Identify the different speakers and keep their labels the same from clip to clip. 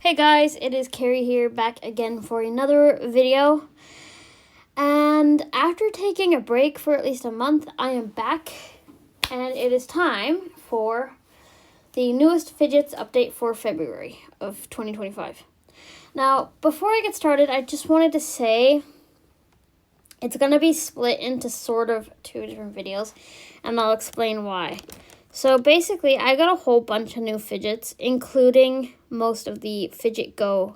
Speaker 1: Hey guys, it is Carrie here, back again for another video. And after taking a break for at least a month, I am back. And it is time for the newest fidgets update for February of 2025. Now, before I get started, I just wanted to say it's going to be split into sort of two different videos, and I'll explain why. So basically, I got a whole bunch of new fidgets, including most of the Fidget Go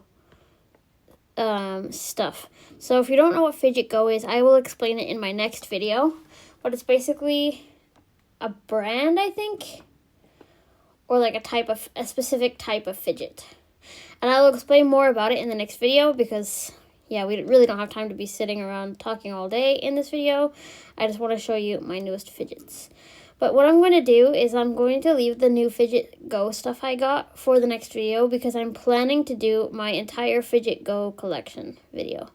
Speaker 1: stuff. So if you don't know what Fidget Go is, I will explain it in my next video. But it's basically a brand, I think, or like a specific type of fidget. And I will explain more about it in the next video because, yeah, we really don't have time to be sitting around talking all day in this video. I just want to show you my newest fidgets. But what I'm going to do is I'm going to leave the new Fidget Go stuff I got for the next video because I'm planning to do my entire Fidget Go collection video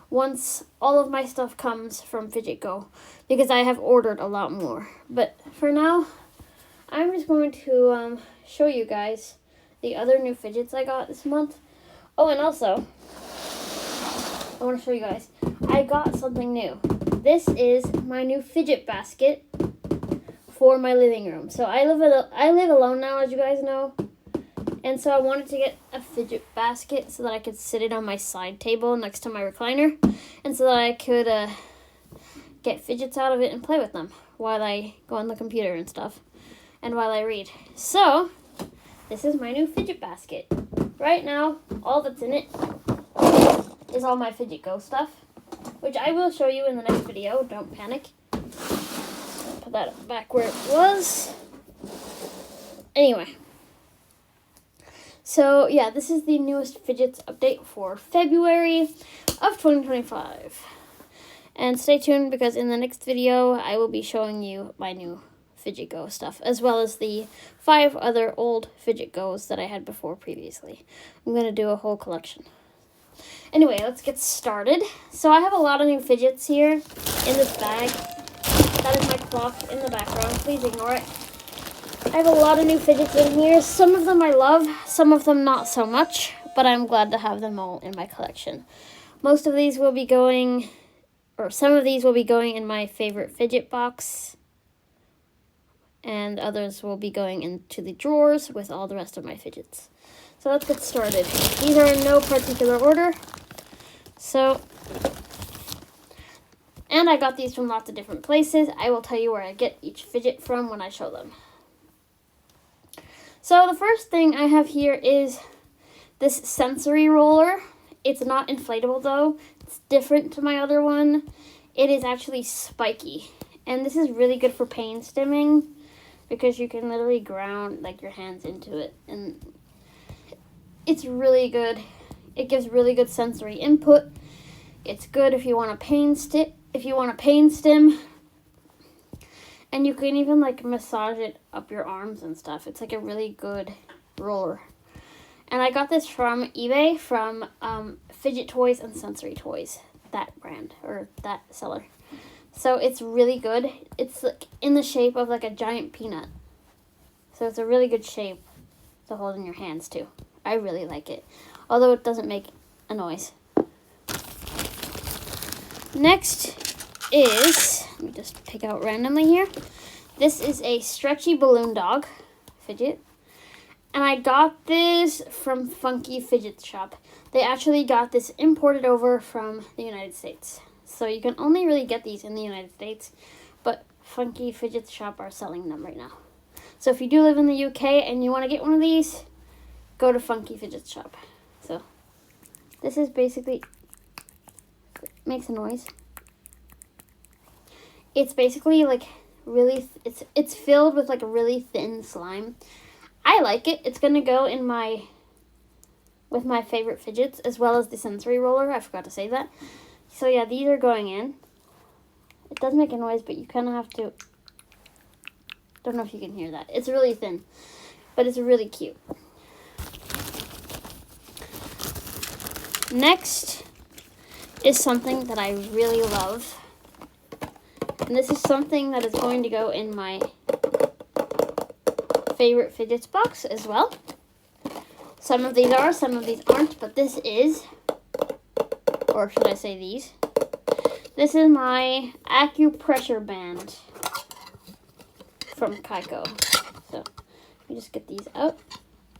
Speaker 1: once all of my stuff comes from Fidget Go, because I have ordered a lot more. But for now, I'm just going to show you guys the other new fidgets I got this month. Oh, and also, I want to show you guys, I got something new. This is my new fidget basket for my living room. So I live alone now, as you guys know, and so I wanted to get a fidget basket so that I could sit it on my side table next to my recliner, and so that I could get fidgets out of it and play with them while I go on the computer and stuff, and while I read. So this is my new fidget basket. Right now, all that's in it is all my Fidget Go stuff, which I will show you in the next video. Don't panic. Put that back where it was. Anyway, so yeah, this is the newest fidgets update for February of 2025. And stay tuned because in the next video, I will be showing you my new Fidget Go stuff, as well as the 5 other old Fidget Go's that I had before previously. I'm going to do a whole collection. Anyway, let's get started. So I have a lot of new fidgets here in this bag. That is my clock in the background. Please ignore it. I have a lot of new fidgets in here. Some of them I love, some of them not so much, but I'm glad to have them all in my collection. Most of these will be going, or some of these will be going in my favorite fidget box, and others will be going into the drawers with all the rest of my fidgets. So let's get started. These are in no particular order. And I got these from lots of different places. I will tell you where I get each fidget from when I show them. So the first thing I have here is this sensory roller. It's not inflatable though. It's different to my other one. It is actually spiky. And this is really good for pain stimming because you can literally ground like your hands into it. And it's really good. It gives really good sensory input. It's good if you want to pain stim, and you can even like massage it up your arms and stuff. It's like a really good roller. And I got this from eBay from Fidget Toys and Sensory Toys, that brand or that seller. So it's really good. It's like in the shape of like a giant peanut. So it's a really good shape to hold in your hands too. I really like it, although it doesn't make a noise. Next is, let me just pick out randomly here. This is a stretchy balloon dog fidget. And I got this from Funky Fidget Shop. They actually got this imported over from the United States. So you can only really get these in the United States, but Funky Fidget Shop are selling them right now. So if you do live in the UK and you want to get one of these, go to Funky Fidget Shop. So this is basically, makes a noise. It's basically like really, it's filled with like a really thin slime. I like it. It's gonna go in with my favorite fidgets, as well as the sensory roller. I forgot to say that. So yeah, these are going in. It does make a noise, but you kind of have to, don't know if you can hear that. It's really thin, but it's really cute. Next is something that I really love. And this is something that is going to go in my favorite fidgets box as well. Some of these are, some of these aren't, but this is, or should I say these? This is my acupressure band from Kaiko. So, let me just get these out.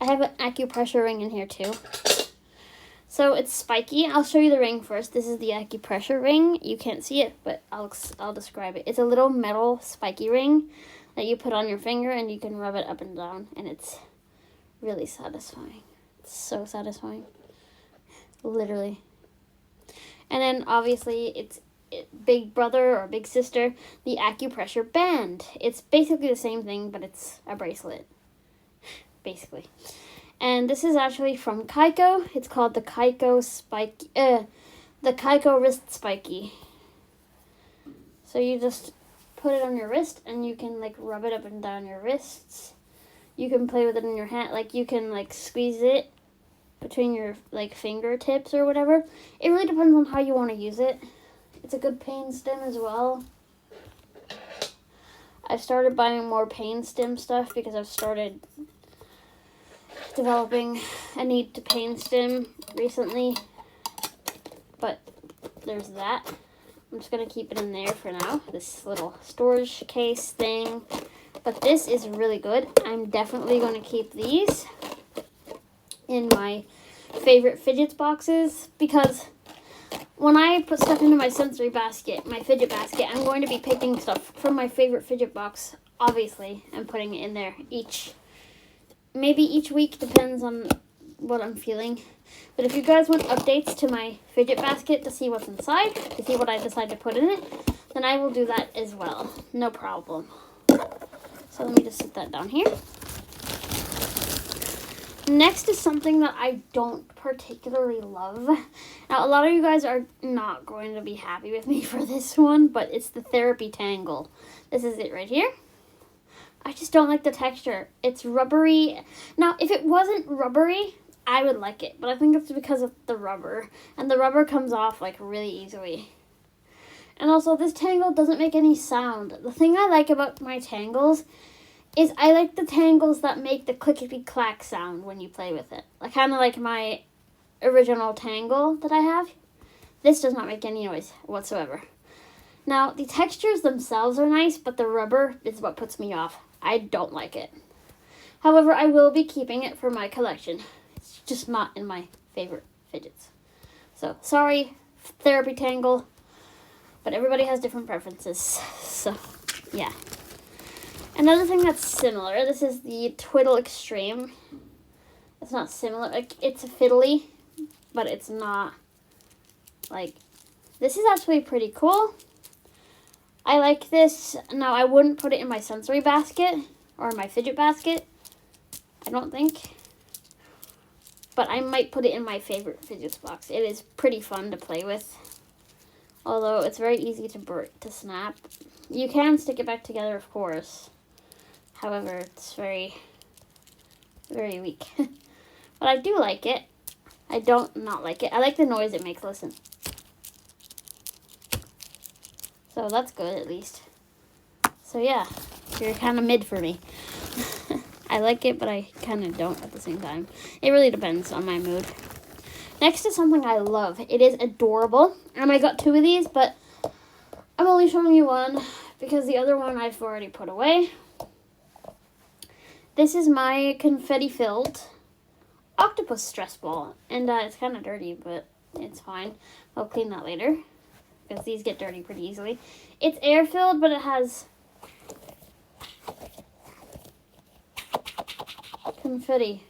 Speaker 1: I have an acupressure ring in here too. So it's spiky. I'll show you the ring first. This is the acupressure ring. You can't see it, but I'll describe it. It's a little metal spiky ring that you put on your finger and you can rub it up and down, and it's really satisfying. It's so satisfying. Literally. And then obviously it's big brother or big sister, the acupressure band. It's basically the same thing, but it's a bracelet. Basically. And this is actually from Kaiko. It's called the Kaiko wrist spiky. So you just put it on your wrist and you can like rub it up and down your wrists. You can play with it in your hand, like you can like squeeze it between your like fingertips or whatever. It really depends on how you want to use it. It's a good pain stim as well. I've started buying more pain stim stuff because I've started developing a need to pain stim recently, but there's that. I'm just gonna keep it in there for now, this little storage case thing, but this is really good. I'm definitely going to keep these in my favorite fidgets boxes, because when I put stuff into my sensory basket, my fidget basket, I'm going to be picking stuff from my favorite fidget box, obviously, and putting it in there maybe each week, depends on what I'm feeling. But if you guys want updates to my fidget basket to see what's inside, to see what I decide to put in it, then I will do that as well. No problem. So let me just sit that down here. Next is something that I don't particularly love. Now, a lot of you guys are not going to be happy with me for this one, but it's the therapy tangle. This is it right here. I just don't like the texture. It's rubbery. Now, if it wasn't rubbery, I would like it, but I think it's because of the rubber, and the rubber comes off like really easily. And also, this tangle doesn't make any sound. The thing I like about my tangles is I like the tangles that make the clickety-clack sound when you play with it. Like, kind of like my original tangle that I have. This does not make any noise whatsoever. Now, the textures themselves are nice, but the rubber is what puts me off. I don't like it. However, I will be keeping it for my collection. It's just not in my favorite fidgets. So, sorry, therapy tangle, but everybody has different preferences. So, yeah. Another thing that's similar, this is the Twiddle Extreme. It's not similar, like, it's a fiddly, but it's not, like, this is actually pretty cool. I like this. Now, I wouldn't put it in my sensory basket or my fidget basket, I don't think. But I might put it in my favorite fidgets box. It is pretty fun to play with, although it's very easy to snap. You can stick it back together, of course. However, it's very, very weak. But I do like it. I don't not like it. I like the noise it makes. Listen. So that's good, at least. So yeah, you're kind of mid for me. I like it, but I kind of don't at the same time. It really depends on my mood. Next is something I love. It is adorable. And I got two of these, but I'm only showing you one because the other one I've already put away. This is my confetti-filled octopus stress ball. And it's kind of dirty, but it's fine. I'll clean that later, because these get dirty pretty easily. It's air-filled, but it has confetti,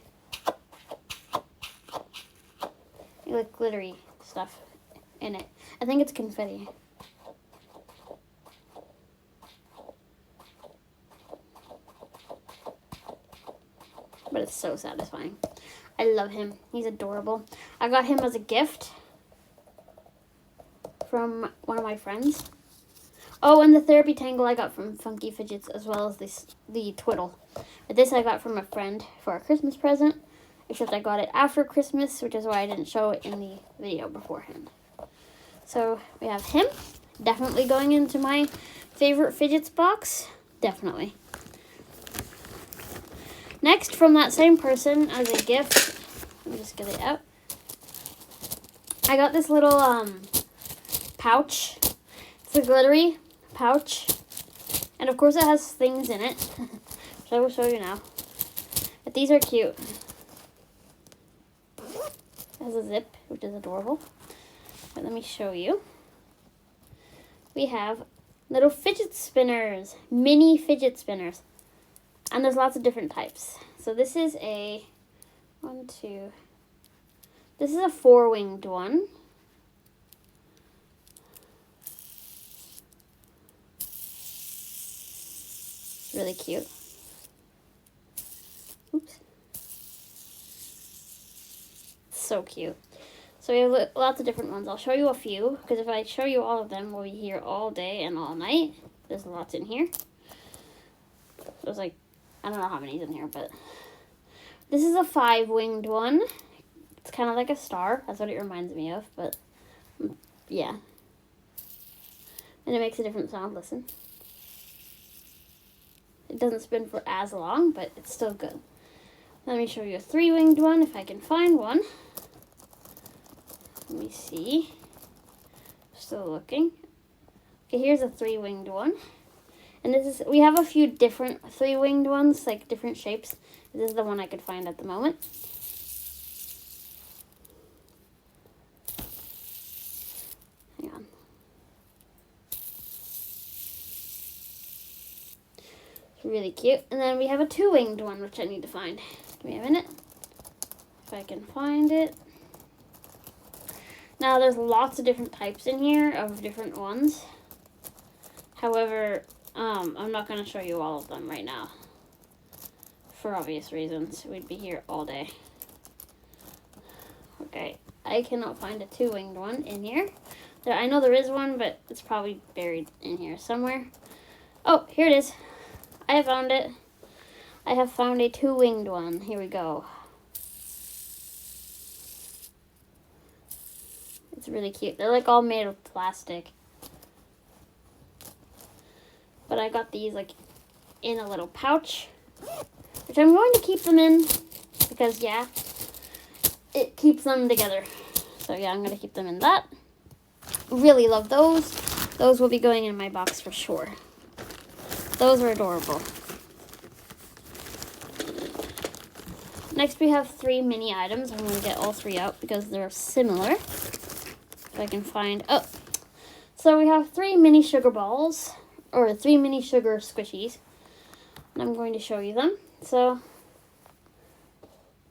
Speaker 1: like glittery stuff in it. I think it's confetti. But it's so satisfying. I love him. He's adorable. I got him as a gift from one of my friends. Oh, and the therapy tangle I got from Funky Fidgets, as well as the twiddle. But this I got from a friend for a Christmas present, except I got it after Christmas, which is why I didn't show it in the video beforehand. So we have him, definitely going into my favorite fidgets box, definitely. Next, from that same person as a gift, Let me just get it out. I got this little pouch. It's a glittery pouch. And of course it has things in it, which I will show you now. But these are cute. It has a zip, which is adorable. But let me show you. We have little fidget spinners, mini fidget spinners. And there's lots of different types. So this is a this is a 4-winged one. It's really cute. Oops. It's so cute. So we have lots of different ones. I'll show you a few, because if I show you all of them, we'll be here all day and all night. There's lots in here. There's like, I don't know how many's in here, but this is a 5-winged one. It's kind of like a star. That's what it reminds me of, but yeah. And it makes a different sound. Listen. It doesn't spin for as long, but it's still good. Let me show you a 3-winged one if I can find one. Let me see. Still looking. Okay, here's a 3-winged one. And this is, we have a few different 3-winged ones, like different shapes. This is the one I could find at the moment. Hang on. It's really cute. And then we have a 2-winged one, which I need to find. Give me a minute. If I can find it. Now, there's lots of different types in here of different ones. However, I'm not going to show you all of them right now. For obvious reasons. We'd be here all day. Okay, I cannot find a 2-winged one in here. I know there is one, but it's probably buried in here somewhere. Oh, here it is. I have found it. I have found a 2-winged one. Here we go. It's really cute. They're like all made of plastic. But I got these like in a little pouch, which I'm going to keep them in because yeah, it keeps them together. So yeah, I'm going to keep them in that. Really love those. Those will be going in my box for sure. Those are adorable. Next we have 3 mini items. I'm going to get all 3 out because they're similar. If I can find, oh, so we have 3 mini sugar balls, or 3 mini sugar squishies, and I'm going to show you them. So,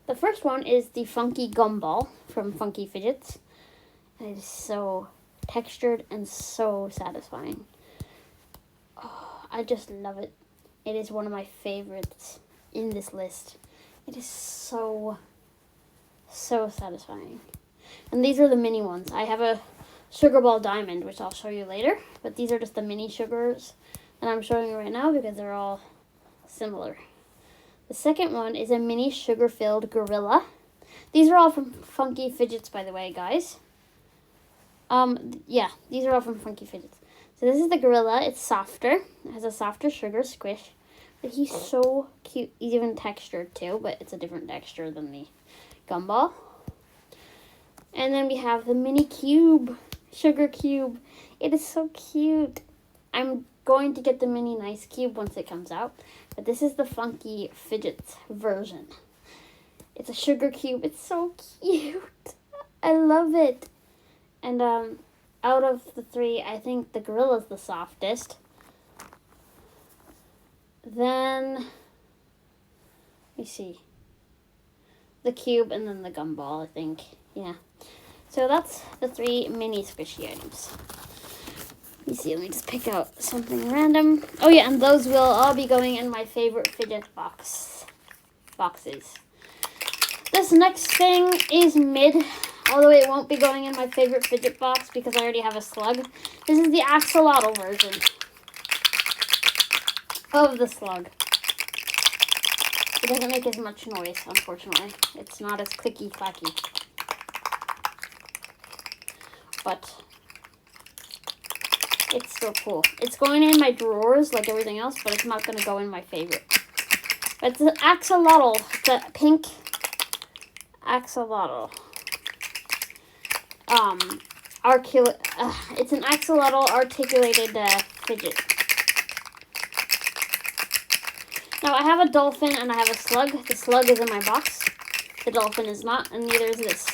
Speaker 1: the first one is the Funky Gumball from Funky Fidgets, and it is so textured and so satisfying. Oh, I just love it. It is one of my favorites in this list. It is so satisfying. And these are the mini ones. I have a Sugar Ball Diamond, which I'll show you later. But these are just the mini sugars that I'm showing you right now because they're all similar. The second one is a mini sugar-filled gorilla. These are all from Funky Fidgets, by the way, guys. Yeah, these are all from Funky Fidgets. So this is the gorilla. It's softer. It has a softer sugar squish. But he's so cute. He's even textured too, but it's a different texture than the gumball. And then we have the mini cube, sugar cube. It is so cute. I'm going to get the mini nice cube once it comes out. But this is the Funky Fidgets version. It's a sugar cube. It's so cute. I love it. And out of the 3, I think the gorilla's the softest. Then, let me see. The cube and then the gumball, I think. Yeah. So that's the 3 mini squishy items. Let me see, let me just pick out something random. Oh yeah, and those will all be going in my favorite fidget boxes. This next thing is mid, although it won't be going in my favorite fidget box because I already have a slug. This is the axolotl version of the slug. It doesn't make as much noise, unfortunately. It's not as clicky-clacky. But it's still cool. It's going in my drawers like everything else, but it's not going to go in my favorite. But it's an axolotl. It's a pink axolotl. It's an axolotl articulated fidget. Now I have a dolphin and I have a slug. The slug is in my box. The dolphin is not, and neither is this.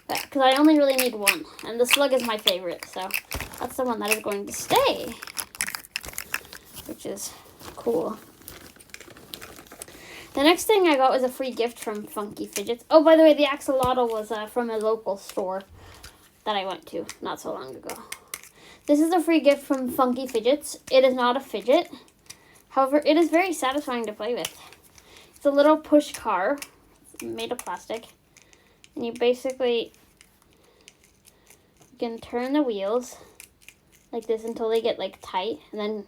Speaker 1: Because I only really need one, and the slug is my favorite, so that's the one that is going to stay, which is cool. The next thing I got was a free gift from Funky Fidgets. Oh, by the way, the axolotl was from a local store that I went to not so long ago. This is a free gift from Funky Fidgets. It is not a fidget. However, it is very satisfying to play with. It's a little push car. It's made of plastic. And you basically can turn the wheels like this until they get like tight, and then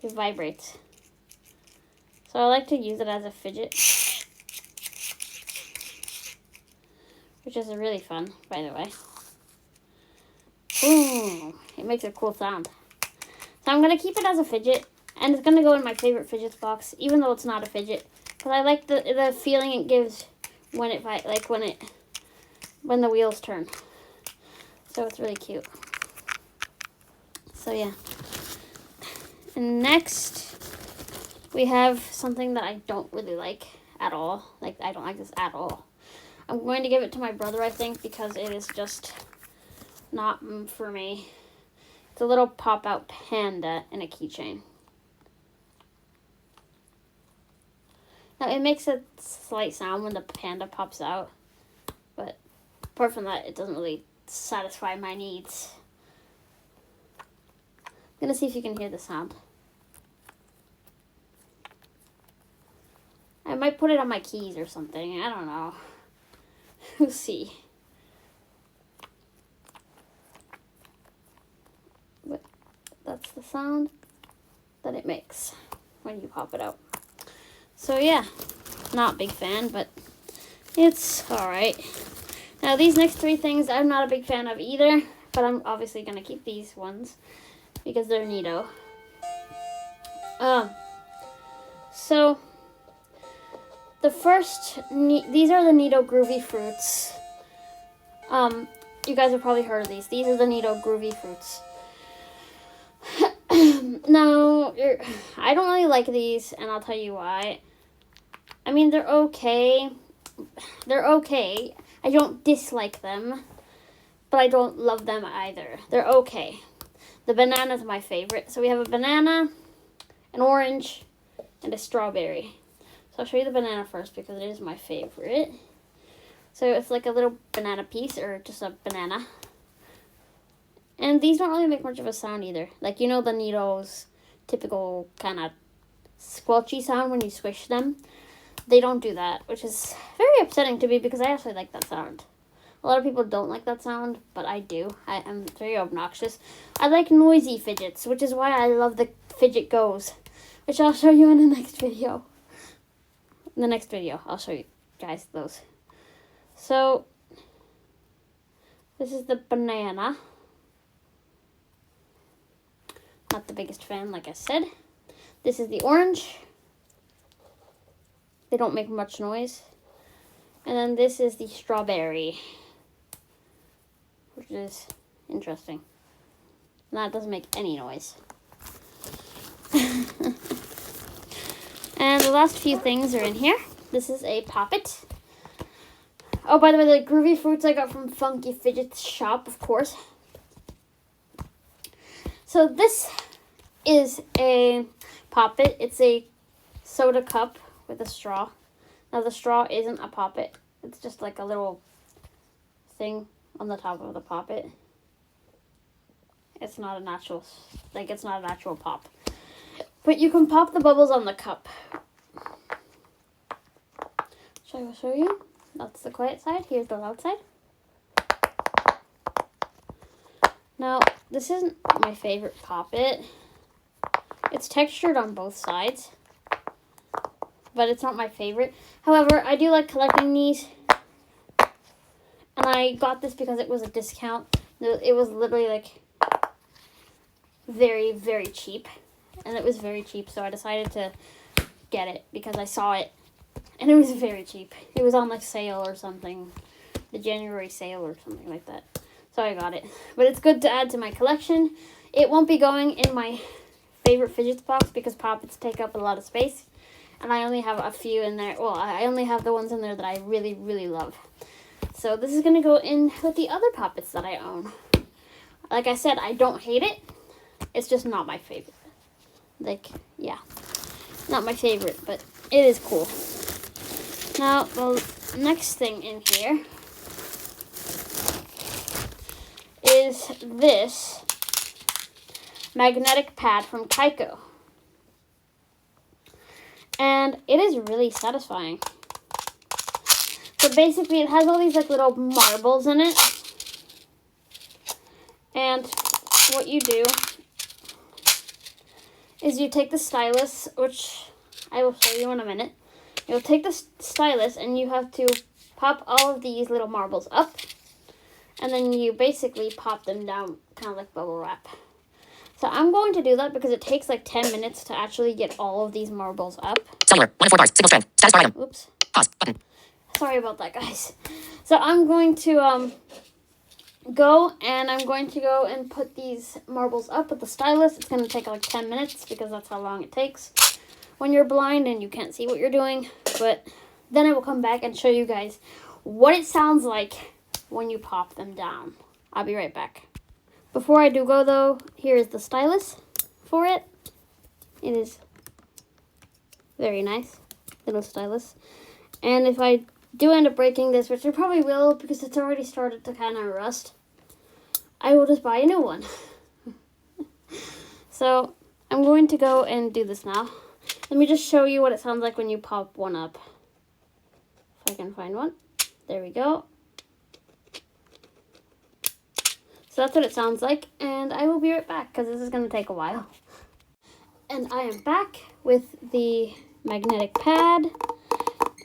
Speaker 1: it vibrates. So I like to use it as a fidget, which is really fun, by the way. Ooh, it makes a cool sound. So I'm going to keep it as a fidget, and it's going to go in my favorite fidgets box, even though it's not a fidget. Because I like the feeling it gives when when the wheels turn. So it's really cute. So yeah. And next, we have something that I don't really like at all. Like, I don't like this at all. I'm going to give it to my brother, I think, because it is just not for me. It's a little pop-out panda in a keychain. Now, it makes a slight sound when the panda pops out, but apart from that, it doesn't really satisfy my needs. I'm going to see if you can hear the sound. I might put it on my keys or something. I don't know. We'll see. But that's the sound that it makes when you pop it out. So yeah, not a big fan, but it's alright. Now these next three things I'm not a big fan of either, but I'm obviously going to keep these ones because they're neato. So the first, these are the Neato Groovy Fruits. You guys have probably heard of these. These are the Neato Groovy Fruits. Now, I don't really like these, and I'll tell you why. I mean, they're okay. They're okay. I don't dislike them, but I don't love them either. They're okay. The banana is my favorite. So we have a banana, an orange, and a strawberry. So I'll show you the banana first because it is my favorite. So it's like a little banana piece, or just a banana. And these don't really make much of a sound either. Like, you know the Neatos typical kind of squelchy sound when you squish them? They don't do that, which is very upsetting to me because I actually like that sound. A lot of people don't like that sound, but I do. I am very obnoxious. I like noisy fidgets, which is why I love the Fidget Goes, which I'll show you in the next video. In the next video, I'll show you guys those. So, this is the banana. Not the biggest fan, like I said. This is the orange. They don't make much noise. And then this is the strawberry, which is interesting. And that doesn't make any noise. And the last few things are in here. This is a Poppet. Oh, by the way, the Groovy Fruits I got from Funky Fidget's shop, of course. So this is a Poppet. It's a soda cup with a straw. Now the straw isn't a Poppet. It's just like a little thing on the top of the Poppet. It's not a natural, it's not an actual pop. But you can pop the bubbles on the cup. Shall I show you? That's the quiet side. Here's the loud side. Now, this isn't my favorite Poppet. It's textured on both sides, but it's not my favorite. However, I do like collecting these, and I got this because it was a discount. It was literally like very, very cheap, and it was very cheap, so I decided to get it because I saw it And it was very cheap. It was on like sale or something. The January sale or something like that. So I got it. But it's good to add to my collection. It won't be going in my favorite fidgets box because poppets take up a lot of space. And I only have a few in there. Well, I only have the ones in there that I really, really love. So this is going to go in with the other poppets that I own. Like I said, I don't hate it. It's just not my favorite. Like, yeah. Not my favorite, but it is cool. Now, the next thing in here is this magnetic pad from Kaiko. And it is really satisfying. So basically it has all these like little marbles in it. And what you do is you take the stylus, which I will show you in a minute. You'll take the stylus and you have to pop all of these little marbles up. And then you basically pop them down, kind of like bubble wrap. So I'm going to do that because it takes like 10 minutes to actually get all of these marbles up.
Speaker 2: Cellular, 1 of 4 bars, single strand, status bar item.
Speaker 1: Oops.
Speaker 2: Pause, button.
Speaker 1: Sorry about that, guys. So I'm going to go and put these marbles up with the stylus. It's going to take like 10 minutes because that's how long it takes when you're blind and you can't see what you're doing. But then I will come back and show you guys what it sounds like when you pop them down. I'll be right back. Before I do go though, here is the stylus for it. It is very nice, little stylus. And if I do end up breaking this, which I probably will because it's already started to kind of rust, I will just buy a new one. So I'm going to go and do this now. Let me just show you what it sounds like when you pop one up. If I can find one. There we go. So that's what it sounds like, and I will be right back because this is going to take a while. And I am back with the magnetic pad,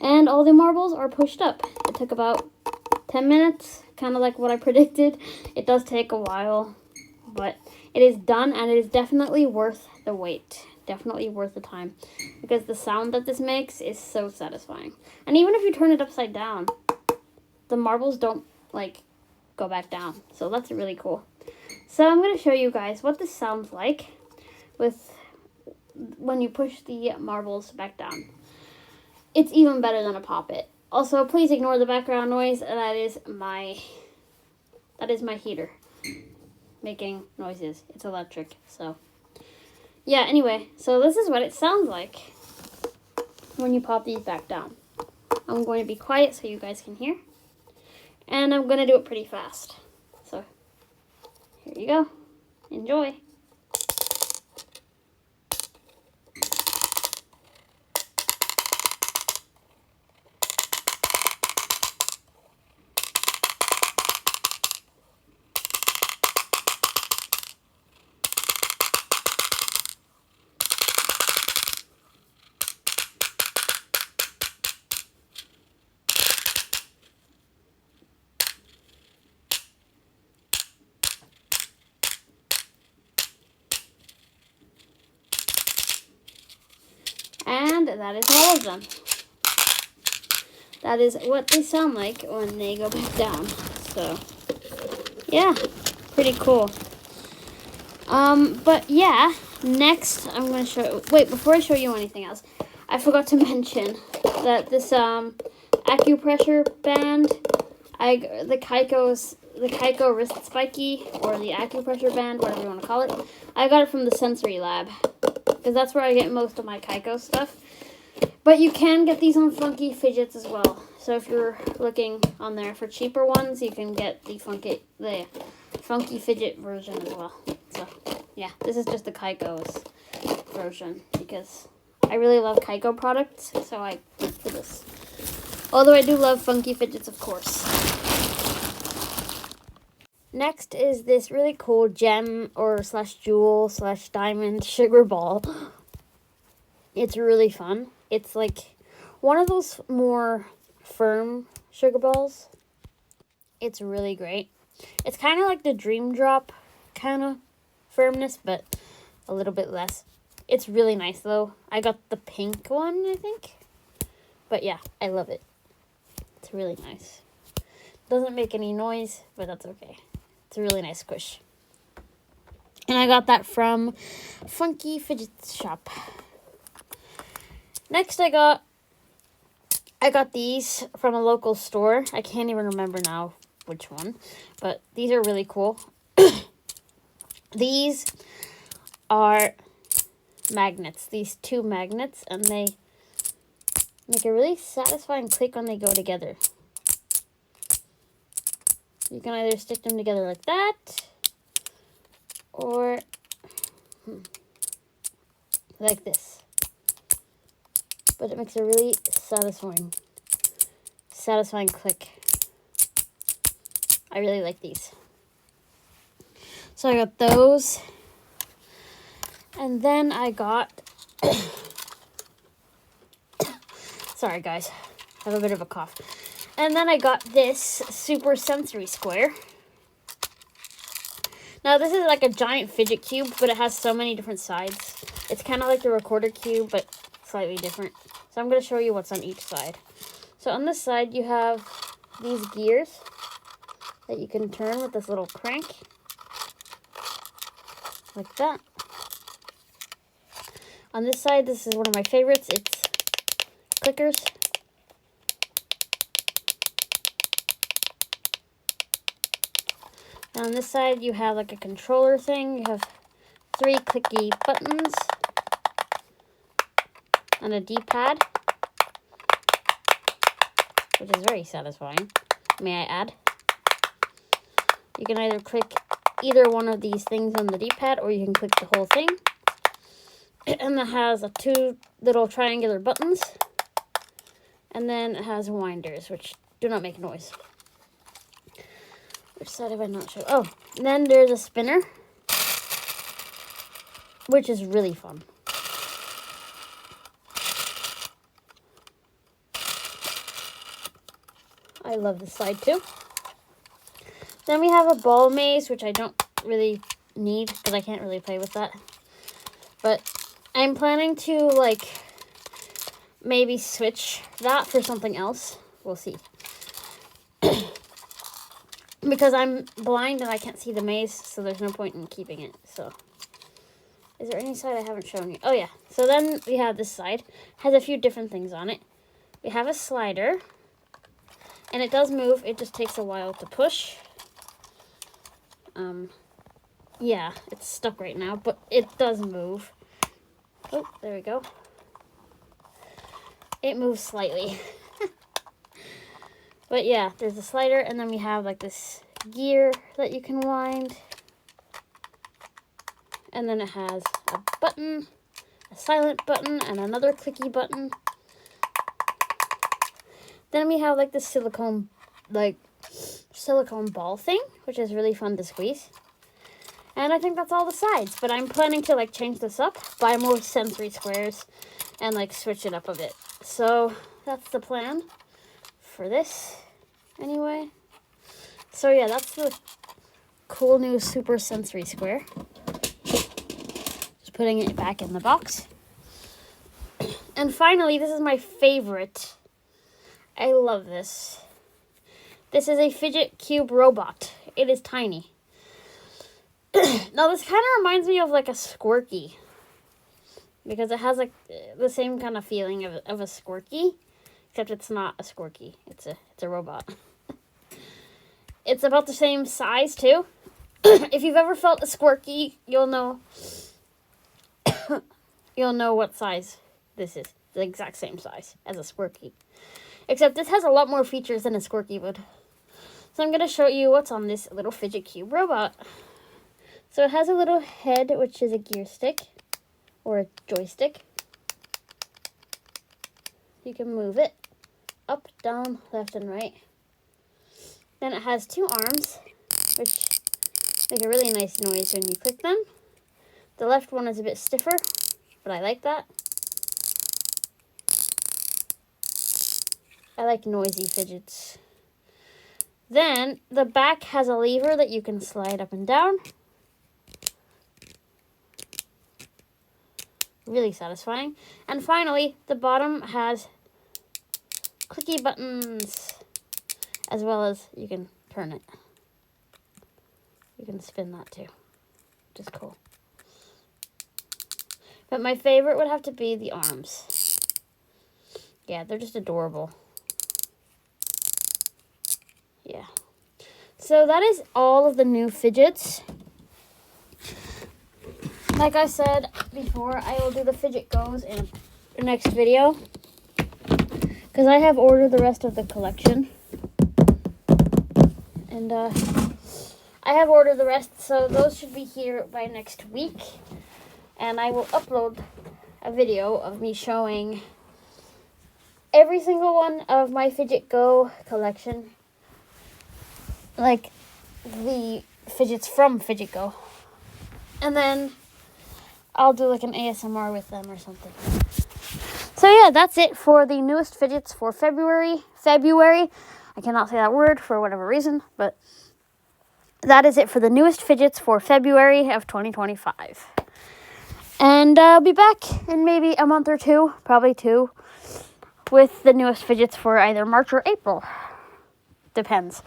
Speaker 1: and all the marbles are pushed up. It took about 10 minutes, kind of like what I predicted. It does take a while, but it is done, and it is definitely worth the wait. Definitely worth the time, because the sound that this makes is so satisfying. And even if you turn it upside down, the marbles don't, like, go back down. So that's really cool. So I'm going to show you guys what this sounds like with when you push the marbles back down. It's even better than a poppet. Also, please ignore the background noise. That is my heater making noises. It's electric. So yeah, anyway, so this is what it sounds like when you pop these back down. I'm going to be quiet so you guys can hear. And I'm going to do it pretty fast. So, here you go. Enjoy. And that is all of them. That is what they sound like when they go back down. So, yeah, pretty cool. But yeah, next I'm going to show... Wait, before I show you anything else, I forgot to mention that this acupressure band, the Kaiko wrist spiky, or the acupressure band, whatever you want to call it, I got it from the Sensory Lab, because that's where I get most of my Kaiko stuff. But you can get these on Funky Fidgets as well. So if you're looking on there for cheaper ones, you can get the Funky Fidget version as well. So yeah, this is just the Kaiko's version because I really love Kaiko products, so I went for this. Although I do love Funky Fidgets, of course. Next is this really cool gem or /jewel /diamond sugar ball. It's really fun. It's like one of those more firm sugar balls. It's really great. It's kind of like the Dream Drop kind of firmness, but a little bit less. It's really nice though. I got the pink one, I think. But yeah, I love it. It's really nice. Doesn't make any noise, but that's okay. It's a really nice squish. And I got that from Funky Fidgets Shop. Next I got these from a local store. I can't even remember now which one, but these are really cool. These are magnets, these two magnets, and they make a really satisfying click when they go together. You can either stick them together like that, or like this. But it makes a really satisfying click. I really like these. So I got those. And then I got... Sorry, guys. I have a bit of a cough. And then I got this Super Sensory Square. Now, this is like a giant fidget cube, but it has so many different sides. It's kind of like the recorder cube, but slightly different. So I'm going to show you what's on each side. So on this side, you have these gears that you can turn with this little crank. Like that. On this side, this is one of my favorites. It's clickers. And on this side, you have like a controller thing. You have 3 clicky buttons and a D-pad, which is very satisfying, may I add. You can either click either one of these things on the D-pad, or you can click the whole thing. And it has 2 little triangular buttons. And then it has winders, which do not make noise. Which side have I not shown? Oh, and then there's a spinner, which is really fun. I love this side too. Then we have a ball maze, which I don't really need because I can't really play with that. But I'm planning to like maybe switch that for something else. We'll see. Because I'm blind and I can't see the maze, so there's no point in keeping it. So, is there any side I haven't shown you? Oh yeah. So then we have this side. Has a few different things on it. We have a slider, and it does move. It just takes a while to push. Yeah, it's stuck right now, but it does move. Oh, there we go. It moves slightly. But yeah, there's a slider, and then we have like this gear that you can wind. And then it has a button, a silent button, and another clicky button. Then we have like this silicone ball thing, which is really fun to squeeze. And I think that's all the sides, but I'm planning to like change this up, buy more sensory squares, and like switch it up a bit. So that's the plan for this anyway. So yeah, that's the cool new Super Sensory Square. Just putting it back in the box. And finally, this is my favorite. I love this. This is a fidget cube robot. It is tiny. Now this kind of reminds me of like a Squirky, because it has like the same kind of feeling of a Squirky, except it's not a Squirky. It's a robot. It's about the same size too. If you've ever felt a Squirky, you'll know what size this is. The exact same size as a Squirky, except this has a lot more features than a Squirky would. So I'm going to show you what's on this little fidget cube robot. So it has a little head, which is a gear stick or a joystick. You can move it up, down, left, and right. Then it has 2 arms, which make a really nice noise when you click them. The left one is a bit stiffer, but I like that. I like noisy fidgets. Then the back has a lever that you can slide up and down. Really satisfying. And finally, the bottom has clicky buttons, as well as you can turn it. You can spin that too, which is cool. But my favorite would have to be the arms. Yeah, they're just adorable. Yeah. So that is all of the new fidgets. Like I said before, I will do the fidget goes in the next video. Because I have ordered the rest of the collection. And I have ordered the rest, so those should be here by next week. And I will upload a video of me showing every single one of my Fidget Go collection. Like the fidgets from Fidget Go. And then I'll do like an ASMR with them or something. So yeah, that's it for the newest fidgets for February. I cannot say that word for whatever reason, but that is it for the newest fidgets for February of 2025. And I'll be back in maybe a month or two, probably 2, with the newest fidgets for either March or April. Depends.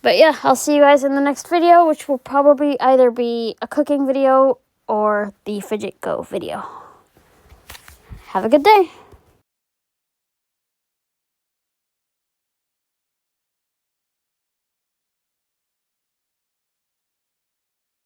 Speaker 1: But yeah, I'll see you guys in the next video, which will probably either be a cooking video or the Fidget Go video. Have a good day.